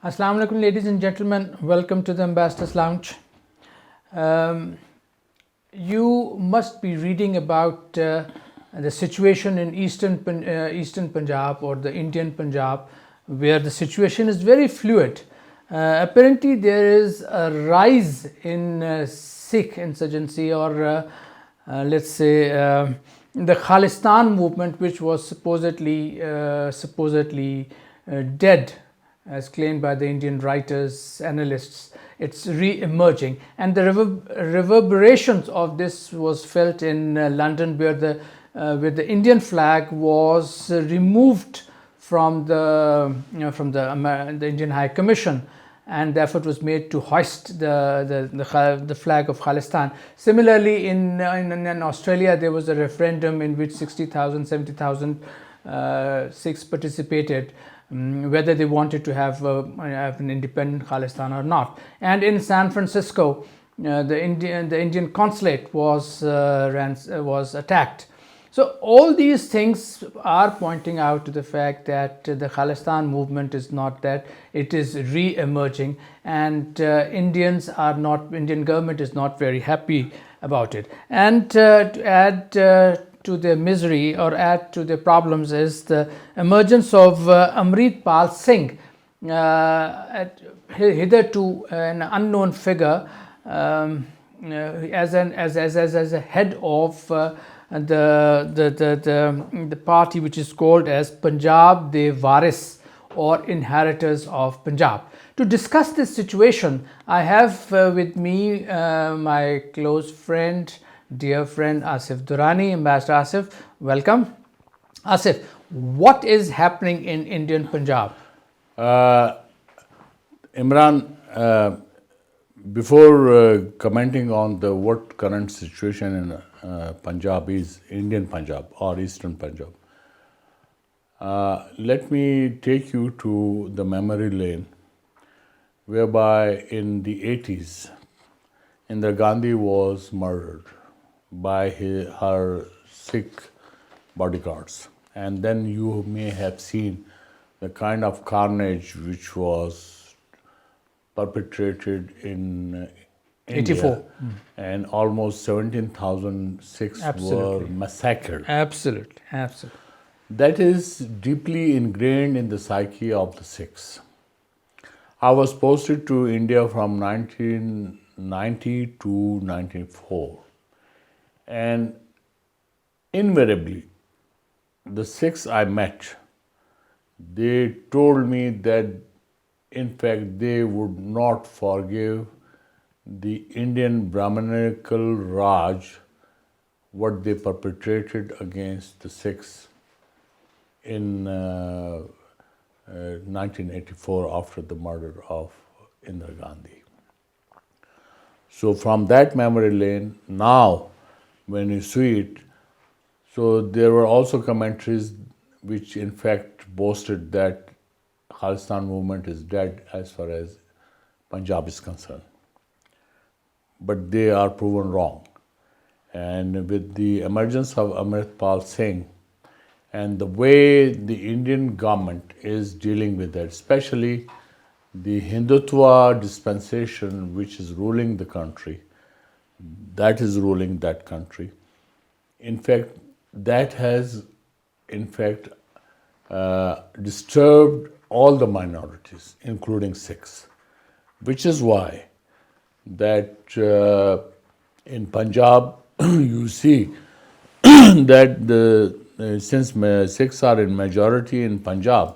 Assalamu alaikum, ladies and gentlemen. Welcome to the Ambassador's Lounge. You must be reading about the situation in Eastern Punjab or the Indian Punjab, where the situation is very fluid. Apparently, there is a rise in Sikh insurgency, or let's say the Khalistan movement, which was supposedly dead, as claimed by the Indian writers, analysts. It's re-emerging, and the reverberations of this was felt in London, where the Indian flag was removed from the Indian High Commission, and the effort was made to hoist the flag of Khalistan. Similarly, in Australia, there was a referendum in which 60,000, 70,000 Sikhs participated, whether they wanted to have an independent Khalistan or not. And in San Francisco, the Indian consulate was attacked. So all these things are pointing out to the fact that the Khalistan movement is not dead; it is re-emerging, and Indian government is not very happy about it. And to add to their misery or add to their problems is the emergence of Amritpal Singh, hitherto an unknown figure, as a head of the party which is called as Punjab de Waris, or Inheritors of Punjab. To discuss this situation, I have with me my close friend, dear friend Asif Durrani. Ambassador Asif, welcome. Asif, what is happening in Indian Punjab? Imran, before commenting on what current situation in Punjab is, Indian Punjab or Eastern Punjab, let me take you to the memory lane, whereby in the 80s, Indira Gandhi was murdered by her Sikh bodyguards. And then you may have seen the kind of carnage which was perpetrated in 84. India, and almost 17,000 Sikhs were massacred. Absolutely. That is deeply ingrained in the psyche of the Sikhs. I was posted to India from 1990 to 1994. And invariably, the Sikhs I met, they told me that in fact they would not forgive the Indian Brahminical Raj what they perpetrated against the Sikhs in 1984 after the murder of Indira Gandhi. So from that memory lane, now when you see it, so there were also commentaries which in fact boasted that Khalistan movement is dead as far as Punjab is concerned. But they are proven wrong. And with the emergence of Amritpal Singh and the way the Indian government is dealing with it, especially the hindutva dispensation which is ruling the country, that is ruling that country. In fact, that has disturbed all the minorities, including Sikhs, which is why that in Punjab you see that since Sikhs are in majority in Punjab,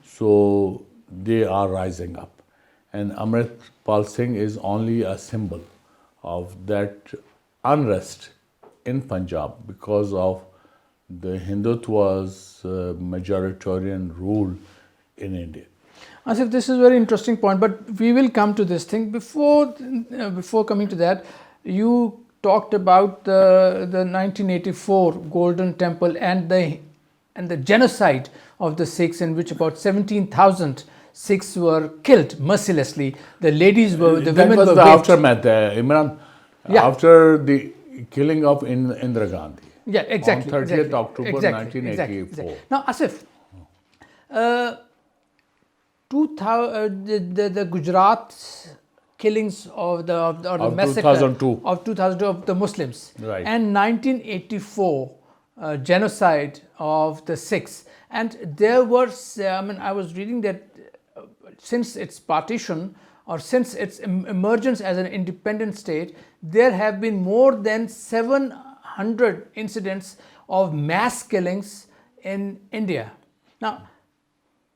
so they are rising up. And Amritpal Singh is only a symbol of that unrest in Punjab because of the Hindutva's majoritarian rule in India. Asif, this is a very interesting point, but we will come to this thing. Before coming to that, you talked about the 1984 Golden Temple and the genocide of the Sikhs, in which about 17,000 Sikhs were killed mercilessly. The ladies were, the women were raped. That was the aftermath, Imran, Yeah. after the killing of Indira Gandhi. Yeah, exactly. On 30th October Exactly. 1984. Now, Asif, the Gujarat killings of the Of massacre 2002. of 2002 of the Muslims, Right. and 1984 genocide of the Sikhs. And there was, I was reading that since its partition or since its emergence as an independent state, there have been more than 700 incidents of mass killings in India. Now,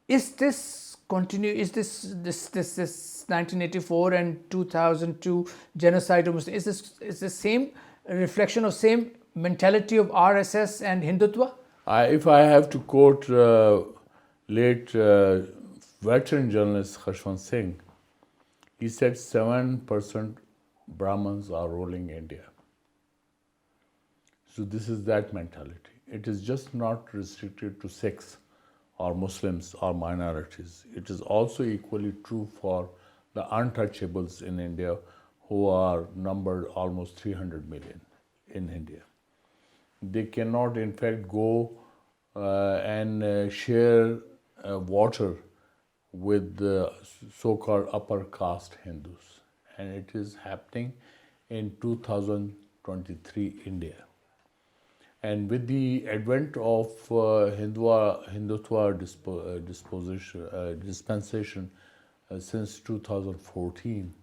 is this 1984 and 2002 genocide of Muslims, is the same reflection of same mentality of RSS and Hindutva? If I have to quote late veteran journalist Khalistan Singh, he said 7% Brahmins are ruling India. So this is that mentality. It is just not restricted to Sikhs or Muslims or minorities. It is also equally true for the untouchables in India, who are numbered almost 300 million in India. They cannot, in fact, go and share water with the so-called upper caste Hindus. And it is happening in 2023 India. And with the advent of hindutva dispensation since 2014,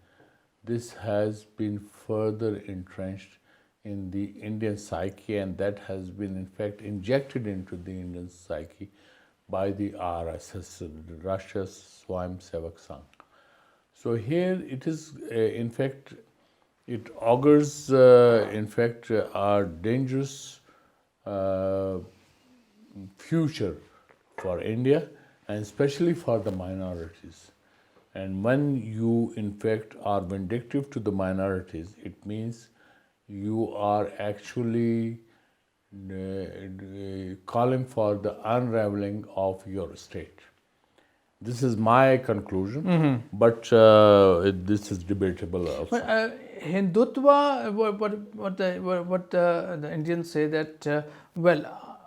this has been further entrenched in the Indian psyche, and that has been in fact injected into the Indian psyche by the RSS, the Rashtriya Swayamsevak Sangh. So here it is, in fact, it augurs, in fact, a dangerous future for India, and especially for the minorities. And when you, in fact, are vindictive to the minorities, it means you are actually calling for the unraveling of your state. This is my conclusion, but this is debatable also. But Hindutva, what the Indians say that,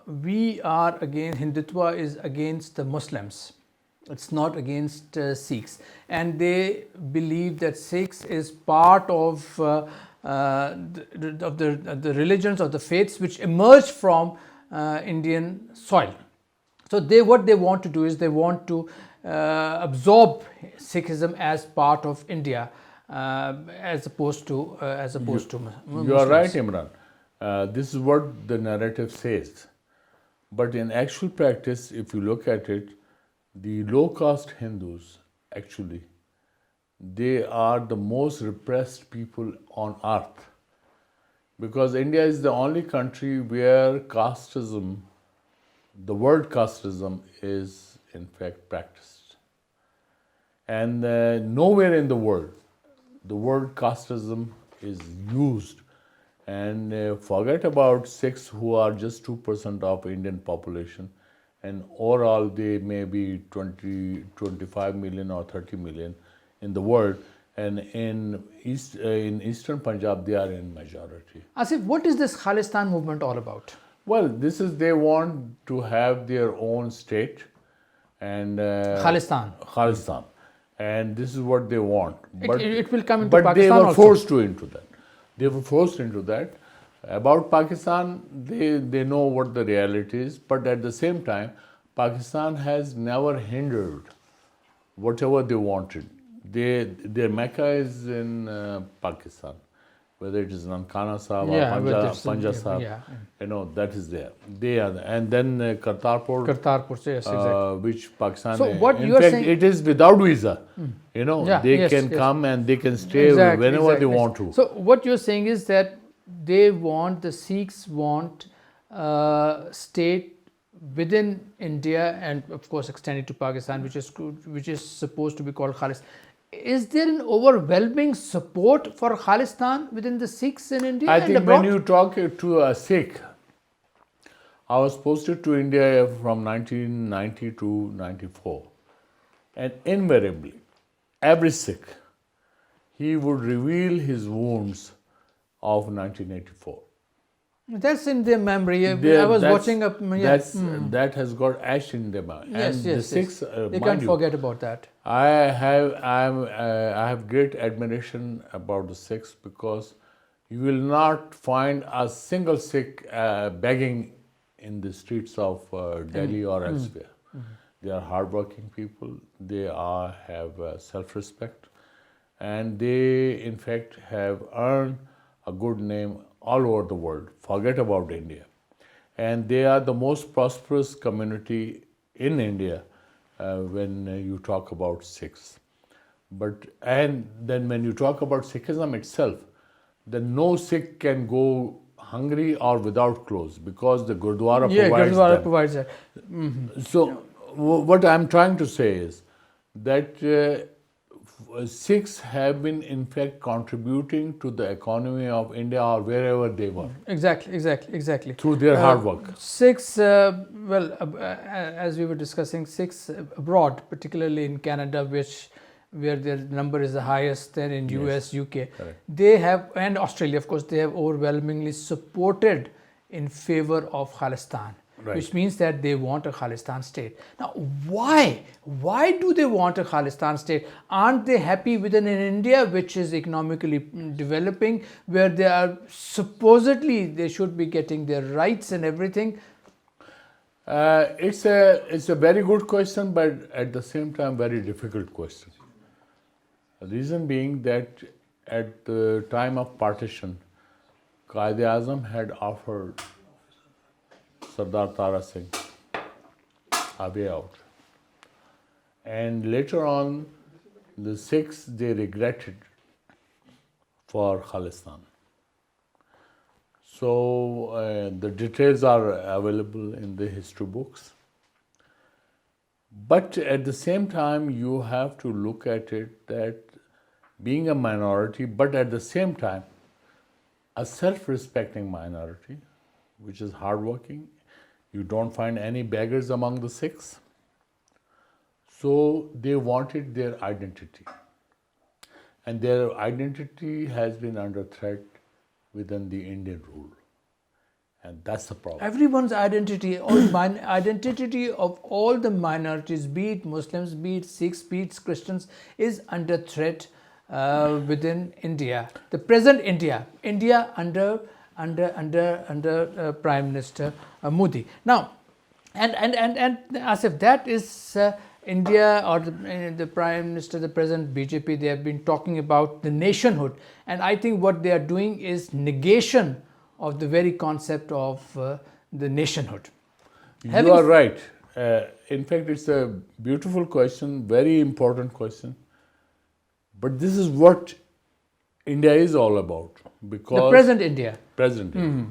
we are against, Hindutva is against the Muslims. It's not against Sikhs. And they believe that Sikhs is part of the religions, of the faiths which emerged from Indian soil. So what they want to do is they want to absorb Sikhism as part of India, as opposed to Muslims. You are right, Imran. This is what the narrative says. But in actual practice, if you look at it, the low-caste Hindus, actually, they are the most repressed people on earth. Because India is the only country where casteism, the word casteism, is in fact practiced. And nowhere in the word casteism is used. And forget about Sikhs, who are just 2% of Indian population, and overall they may be 20, 25 million or 30 million in the world. And in Eastern Punjab, they are in majority. Asif, what is this Khalistan movement all about? Well, this is, they want to have their own state, and Khalistan, and this is what they want. But it will come into but Pakistan they were also. forced into that. They were forced into that. About Pakistan, they know what the reality is, but at the same time, Pakistan has never hindered whatever they wanted. Their Mecca is in Pakistan, whether it is Nankana Sahib or Panja Sahib, that is there. They are, and then Kartarpur, yes, exactly. which Pakistan. So what you are saying, it is without visa. They can come and they can stay whenever they want to. So what you are saying is that the Sikhs want state within India, and of course extended to Pakistan, which is supposed to be called Khalistan. Is there an overwhelming support for Khalistan within the Sikhs in India? I think when you talk to a Sikh, I was posted to India from 1990 to 94, and invariably, every Sikh, he would reveal his wounds of 1984. That's in their memory. I was That's- watching a. That has got ash in them. And Yes, the yes, Sikhs, yes. They mind can't you, forget about that. I have great admiration about the Sikhs because you will not find a single Sikh begging in the streets of Delhi or elsewhere. They are hardworking people. They have self-respect, and they, in fact, have earned a good name all over the world. Forget about India, and they are the most prosperous community in India when you talk about Sikhs. And then when you talk about Sikhism itself, then no Sikh can go hungry or without clothes because the Gurdwara Yeah, provides Gurdwara them. provides that. So, what I'm trying to say is that Sikhs have been, in fact, contributing to the economy of India or wherever they were Exactly. through their hard work. Sikhs, as we were discussing, Sikhs abroad, particularly in Canada, where their number is the highest than in US, UK, correct. they have, and Australia, of course, they have overwhelmingly supported in favor of Khalistan. Right. Which means that they want a Khalistan state. Now, why? Why do they want a Khalistan state? Aren't they happy within an India which is economically developing, where they are supposedly they should be getting their rights and everything? It's a very good question, but at the same time, very difficult question. The reason being that at the time of partition, Quaid-e-Azam had offered Sardar Tara Singh a way out. And later on, the Sikhs, they regretted for Khalistan. So the details are available in the history books. But at the same time, you have to look at it that being a minority, but at the same time, a self-respecting minority, which is hardworking. You don't find any beggars among the Sikhs. So they wanted their identity. And their identity has been under threat within the Indian rule. And that's the problem. Everyone's identity, identity of all the minorities, be it Muslims, be it Sikhs, be it Christians, is under threat within India. The present India under Prime Minister Modi. Now, and as if that is India or the Prime Minister, the present BJP, they have been talking about the nationhood, and I think what they are doing is negation of the very concept of the nationhood. You are right. In fact, it's a beautiful question, very important question. But this is what India is all about. Because the present India. India.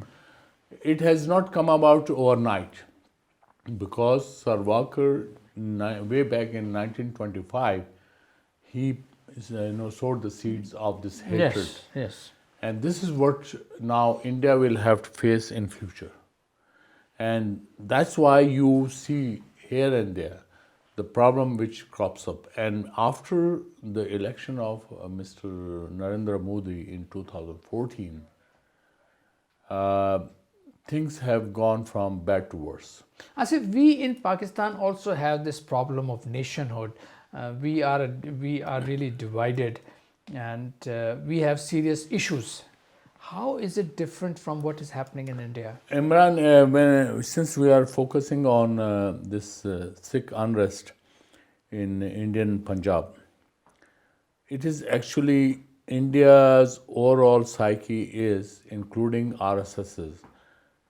It has not come about overnight. Because Savarkar, way back in 1925, he sowed the seeds of this hatred. Yes. And this is what now India will have to face in future. And that's why you see here and there the problem which crops up. And after the election of Mr. Narendra Modi in 2014, things have gone from bad to worse. As if we in Pakistan also have this problem of nationhood. We are really divided, and we have serious issues. How is it different from what is happening in India? Imran, since we are focusing on this Sikh unrest in Indian Punjab, it is actually India's overall psyche is, including RSS's,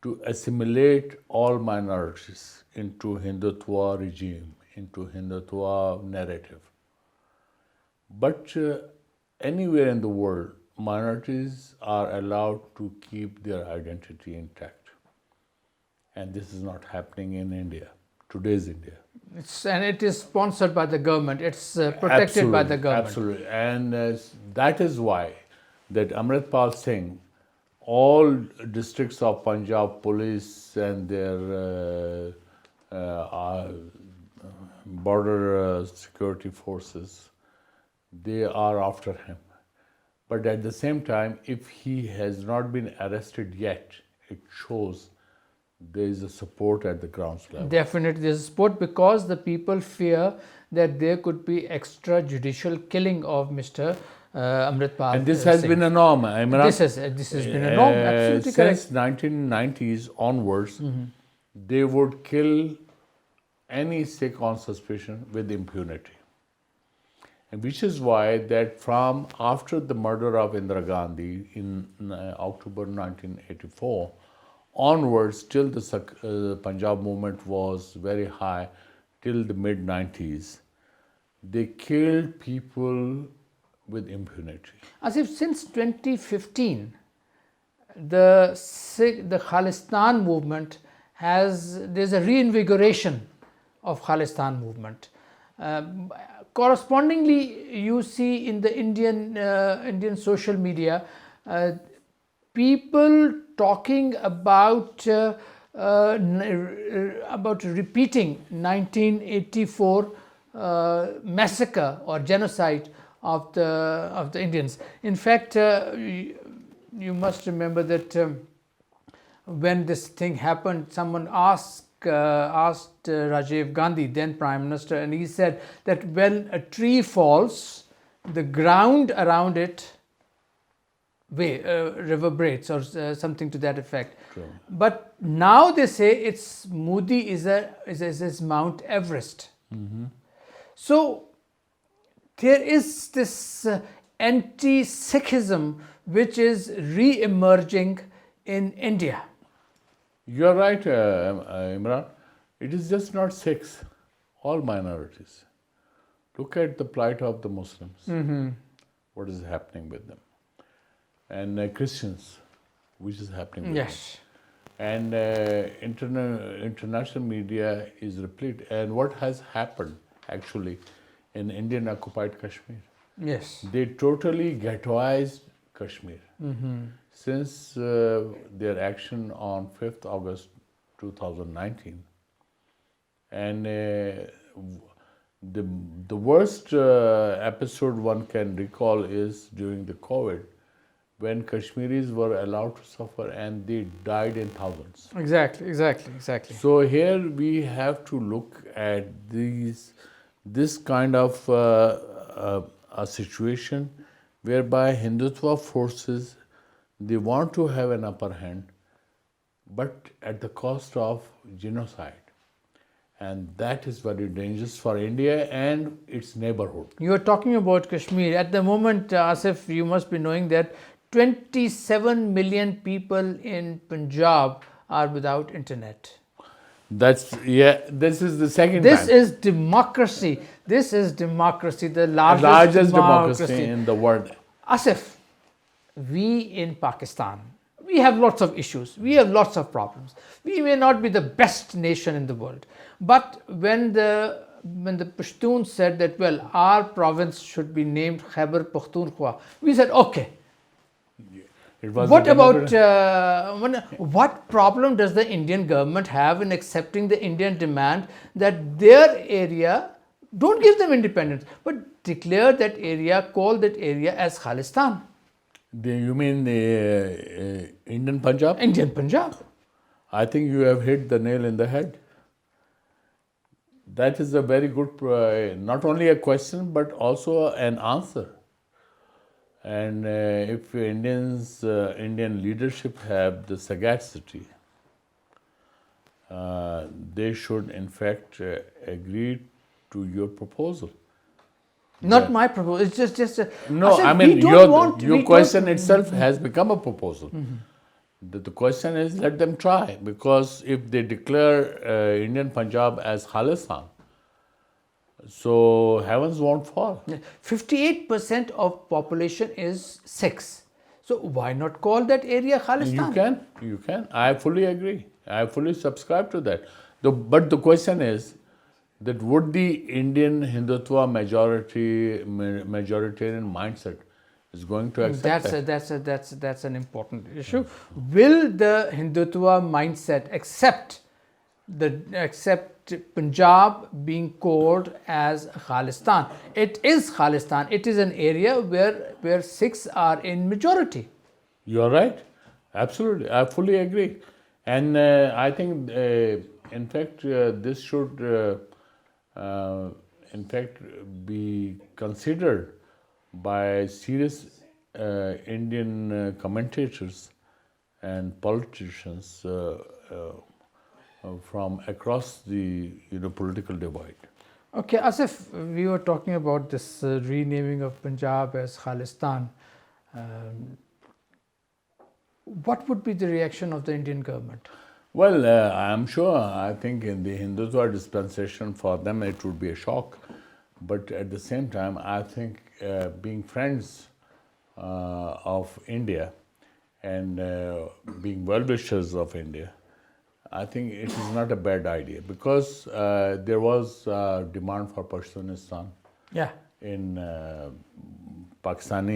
to assimilate all minorities into Hindutva regime, into Hindutva narrative. But anywhere in the world, minorities are allowed to keep their identity intact. And this is not happening in India, today's India. And it is sponsored by the government. It's protected by the government. Absolutely. And that is why that Amritpal Singh, all districts of Punjab police and their border security forces, they are after him. But at the same time, if he has not been arrested yet it shows there is a support at the ground level. Definitely, there's support because the people fear that there could be extrajudicial killing of Mr. Amritpal. And this has been a norm, Imran. This has been a norm. Absolutely correct. Since 1990s onwards, they would kill any Sikh on suspicion with impunity. And which is why that from after the murder of Indira Gandhi in October 1984 onwards, till the Punjab movement was very high, till the mid-90s, they killed people with impunity. As if since 2015, the Khalistan movement there's a reinvigoration of Khalistan movement. Correspondingly, you see in the Indian social media, people talking about repeating 1984 massacre or genocide of the Indians. In fact, you must remember that when this thing happened, someone asked Rajiv Gandhi, then Prime Minister, and he said that when a tree falls, the ground around it reverberates or something to that effect. True. But now they say it's Modi is Mount Everest. So there is this anti-Sikhism which is re-emerging in India. You're right, Imran. It is just not Sikhs, all minorities. Look at the plight of the Muslims. What is happening with them? And Christians, which is happening with them. Yes. And international media is replete. And what has happened actually in Indian occupied Kashmir? Yes. They totally ghettoized Kashmir. Since their action on 5th August 2019. And the worst episode one can recall is during the COVID, when Kashmiris were allowed to suffer and they died in thousands. Exactly. So here we have to look at this kind of a situation whereby Hindutva forces, they want to have an upper hand, but at the cost of genocide. And that is very dangerous for India and its neighborhood. You are talking about Kashmir. At the moment, Asif, you must be knowing that 27 million people in Punjab are without internet. This is the second This time. is democracy. This is democracy, the Largest democracy in the world. Asif, we in Pakistan, we have lots of issues. We have lots of problems. We may not be the best nation in the world. But when the Pashtuns said that, well, our province should be named Khyber Pakhtunkhwa, we said, okay. What about, what problem does the Indian government have in accepting the Indian demand that their area, don't give them independence, but declare that area, call that area as Khalistan? You mean the Indian Punjab? Indian Punjab. I think you have hit the nail in the head. That is a very good, not only a question, but also an answer. And if Indian leadership have the sagacity, they should in fact agree to your proposal. Not my proposal. It's just no. I mean, your question itself has become a proposal. The question is, let them try, because if they declare Indian Punjab as Khalistan, so heavens won't fall. 58% of population is Sikhs. So why not call that area Khalistan? You can. I fully agree. I fully subscribe to that. But the question is that would the Indian Hindutva majoritarian mindset is going to accept that? That's an important issue. Will the Hindutva mindset accept Punjab being called as Khalistan? It is Khalistan. It is an area where Sikhs are in majority. You are right. Absolutely, I fully agree, and I think, in fact, this should, in fact, be considered by serious Indian commentators and politicians from across the political divide. Okay, Asif, we were talking about this renaming of Punjab as Khalistan. Um, what would be the reaction of the Indian government? Well, I'm sure, I think in the Hindutva dispensation, for them it would be a shock. But at the same time, I think being friends of India and being well-wishers of India, I think it is not a bad idea, because there was demand for Pashtunistan Yeah. in Pashtun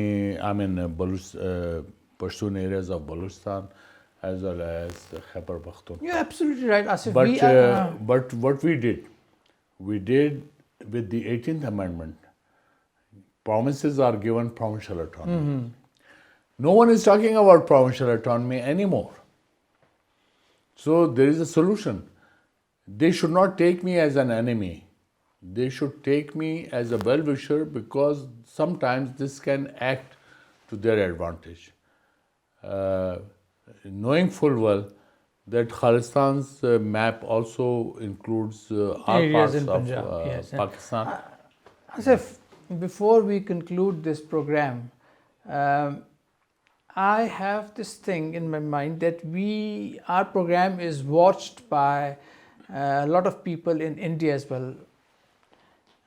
areas of Baluchistan, as well as Khyber Pakhtunkhwa. You're absolutely right, Asif. But what we did with the 18th Amendment, promises are given provincial autonomy. No one is talking about provincial autonomy anymore. So there is a solution. They should not take me as an enemy. They should take me as a well-wisher, because sometimes this can act to their advantage. Knowing full well that Khalistan's map also includes all Areas parts in of Punjab, yes. Pakistan. Asif, before we conclude this program, I have this thing in my mind that our program is watched by a lot of people in India as well.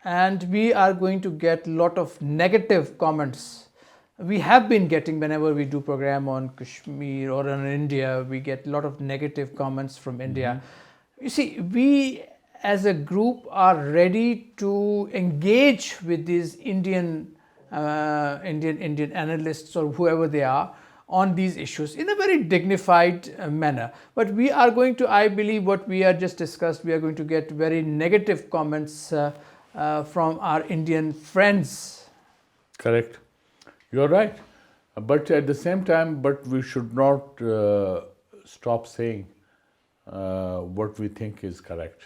And we are going to get a lot of negative comments. We have been getting, whenever we do program on Kashmir or on India, we get a lot of negative comments from India. You see, we as a group are ready to engage with these Indian analysts or whoever they are on these issues in a very dignified manner. But we are going to, I believe what we are just discussed, we are going to get very negative comments from our Indian friends. Correct. You're right. But at the same time, we should not stop saying what we think is correct.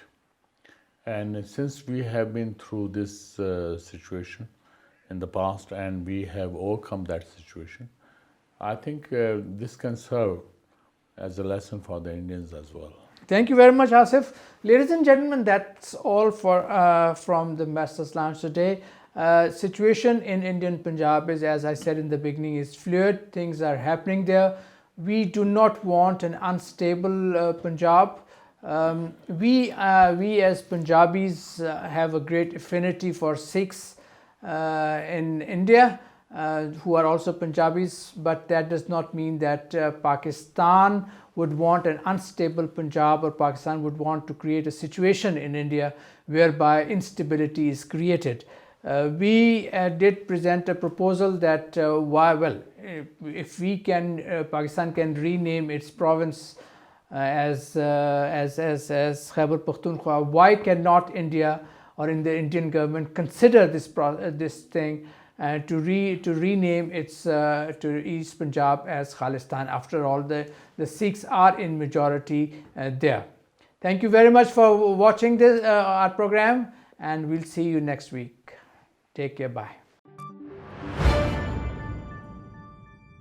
And since we have been through this situation in the past and we have overcome that situation, I think this can serve as a lesson for the Indians as well. Thank you very much, Asif. Ladies and gentlemen, that's all from the Master's Lounge today. Situation in Indian Punjab is, as I said in the beginning, is fluid. Things are happening there. We do not want an unstable Punjab. We as Punjabis have a great affinity for Sikhs in India, who are also Punjabis, but that does not mean that Pakistan would want an unstable Punjab, or Pakistan would want to create a situation in India whereby instability is created. We did present a proposal that if we can, Pakistan can rename its province as Khyber Pakhtunkhwa, why cannot India or in the Indian government consider this thing to rename its to East Punjab as Khalistan? After all, the Sikhs are in majority there. Thank you very much for watching this our program, and we'll see you next week. Take care. Bye.